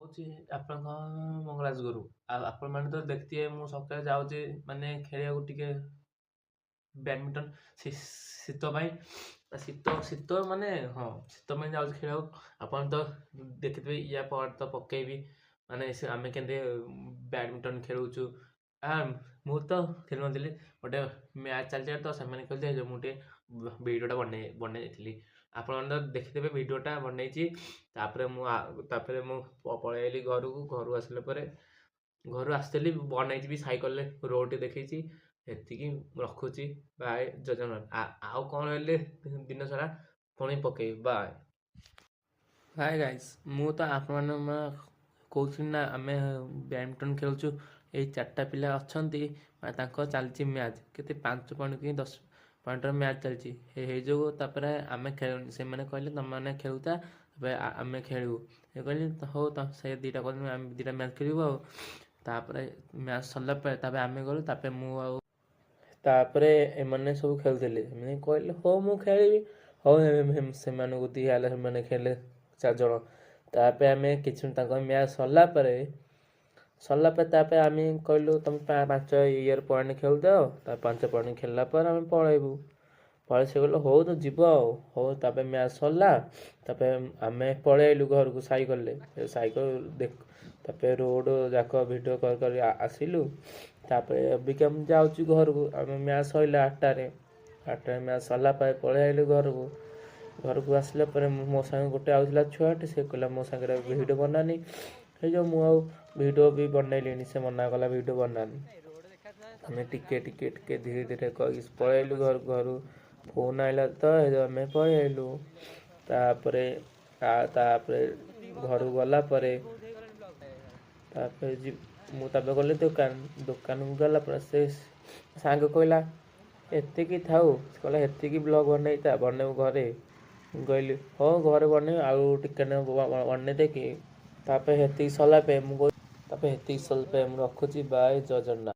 ହଉଛି ଆପଣଙ୍କ ମଙ୍ଗରାଜ ଗୁରୁ। ଆଉ ଆପଣମାନେ ତ ଦେଖିଥିବେ ମୁଁ ସକାଳେ ଯାଉଛି ମାନେ ଖେଳିବାକୁ ଟିକେ ବ୍ୟାଡ଼ମିଣ୍ଟନ ଶୀତ ପାଇଁ ଶୀତ ମାନେ ହଁ ଶୀତ ପାଇଁ ଯାଉଛି ଖେଳିବାକୁ। ଆପଣ ତ ଦେଖିଥିବେ ୟା ପରେ ତ ପକେଇବି ମାନେ ଆମେ କେମିତି ବ୍ୟାଡ଼ମିଣ୍ଟନ ଖେଳୁଛୁ। ମୁଁ ତ ଖେଳୁନଥିଲି, ଗୋଟେ ମ୍ୟାଚ୍ ଚାଲିଥିଲା ତ ସେମାନେ ଖେଳୁଥିଲେ ମୁଁ ଟିକେ ଭିଡ଼ିଓଟା ବନେଇ ଦେଇଥିଲି। ଆପଣମାନେ ତ ଦେଖିଥିବେ ଭିଡ଼ିଓଟା ବନେଇଛି। ତାପରେ ମୁଁ ପଳେଇ ଆଇଲି ଘରୁ ଆସିଲା ପରେ ଘରୁ ଆସିଥିଲି ବନେଇଛି ବି ସାଇକେଲରେ ରୋଡ଼ଟେ ଦେଖେଇଛି। ଏତିକି ରଖୁଛି, ବାଏ, ଜୟ ଜଗନ୍ନାଥ। ଆଉ କ'ଣ ହେଲେ ଦିନ ସାରା ପୁଣି ପକେଇବି, ବାଏ। ହାଏ ଗାଇସ୍, ମୁଁ ତ ଆପଣମାନେ କହୁଥିଲି ନା ଆମେ ବ୍ୟାଡ଼ମିଣ୍ଟନ ଖେଳୁଛୁ। ଏଇ 4ଟା ପିଲା ଅଛନ୍ତି, ତାଙ୍କର ଚାଲିଛି ମ୍ୟାଚ୍ କେତେ 5 ପଏଣ୍ଟ କି 10 ପଏଣ୍ଟର ମ୍ୟାଚ୍ ଚାଲିଛି। ହେଇ ଯୋଗୁଁ ତାପରେ ଆମେ ଖେଳୁନି। ସେମାନେ କହିଲେ ତମେମାନେ ଖେଳୁଥା, ତାପରେ ଆମେ ଖେଳିବୁ। ଏ କହିଲି ହଉ, ସେ ଦୁଇଟା କହିଲେ ଆମେ 2ଟା ମ୍ୟାଚ୍ ଖେଳିବୁ। ଆଉ ତାପରେ ମ୍ୟାଚ୍ ସରିଲା ପରେ ତାପରେ ଆମେ ଗଲୁ। ତାପରେ ଏମାନେ ସବୁ ଖେଳୁଥିଲେ। ଏମାନେ କହିଲେ ହଉ ମୁଁ ଖେଳିବି। ହଉ ସେମାନଙ୍କୁ ଦିଆହେଲା, ସେମାନେ ଖେଳିଲେ 4 ଜଣ। ତାପରେ ଆମେ କିଛି ତାଙ୍କ ମ୍ୟାଚ୍ ସରିଲା ପରେ ତାପରେ ଆମେ କହିଲୁ ତମେ 5 ପଏଣ୍ଟ ଖେଳୁଥାଅ। ତାପରେ 5 ପଏଣ୍ଟ ଖେଳିଲା ପରେ ଆମେ ପଳେଇବୁ। ସେ କହିଲେ ହଉ ତ ଯିବ ଆଉ। ହଉ, ତାପରେ ମ୍ୟାଚ୍ ସରିଲା। ତାପରେ ଆମେ ପଳେଇ ଆଇଲୁ ଘରକୁ ସାଇକେଲରେ। ତାପରେ ରୋଡ଼ ଯାକ ଭିଡ଼ିଓ କରି ଆସିଲୁ। ତାପରେ ଅବିକା ମୁଁ ଯାଉଛି ଘରକୁ। ଆମେ ମ୍ୟାଚ୍ ସରିଲା 8ଟାରେ ମ୍ୟାଚ୍ ସରିଲା ପରେ ପଳେଇ ଆଇଲୁ ଘରକୁ ଆସିଲା ପରେ ମୋ ସାଙ୍ଗେ ଗୋଟେ ଆଉଥିଲା ଛୁଆଟେ, ସେ କହିଲା ମୋ ସାଙ୍ଗରେ ଭିଡ଼ିଓ ବନାନି। ସେଇ ଯେଉଁ ମୁଁ ଆଉ ଭିଡ଼ିଓ ବି ବନେଇଲିନି, ସେ ମନା କଲା ଭିଡ଼ିଓ ବନାନି। ଆମେ ଟିକେ ଧୀରେ ଧୀରେ କହିକି ପଳେଇ ଆଇଲୁ ଘରୁ। ଫୋନ୍ ଆଇଲା ତ ଆମେ ପଳେଇ ଆଇଲୁ। ତାପରେ ଘରକୁ ଗଲା ପରେ ମୁଁ ଗଲି ଦୋକାନକୁ ଗଲା ପରେ ସେ ସାଙ୍ଗ କହିଲା ଏତିକି ଥାଉ। ସେ କହିଲା ଏତିକି ବ୍ଲଗ୍ ବନେଇବୁ ଘରେ। ମୁଁ କହିଲି ହଉ ଘରେ ବନେଇବି, ଆଉ ଟିକେ ବନେଇଦେ କି। ତାପରେ ହେତିକି ସରିଲା ପରେ ମୁଁ ରଖୁଛି, ବାଏ, ଜୟ ଜଗନ୍ନାଥ।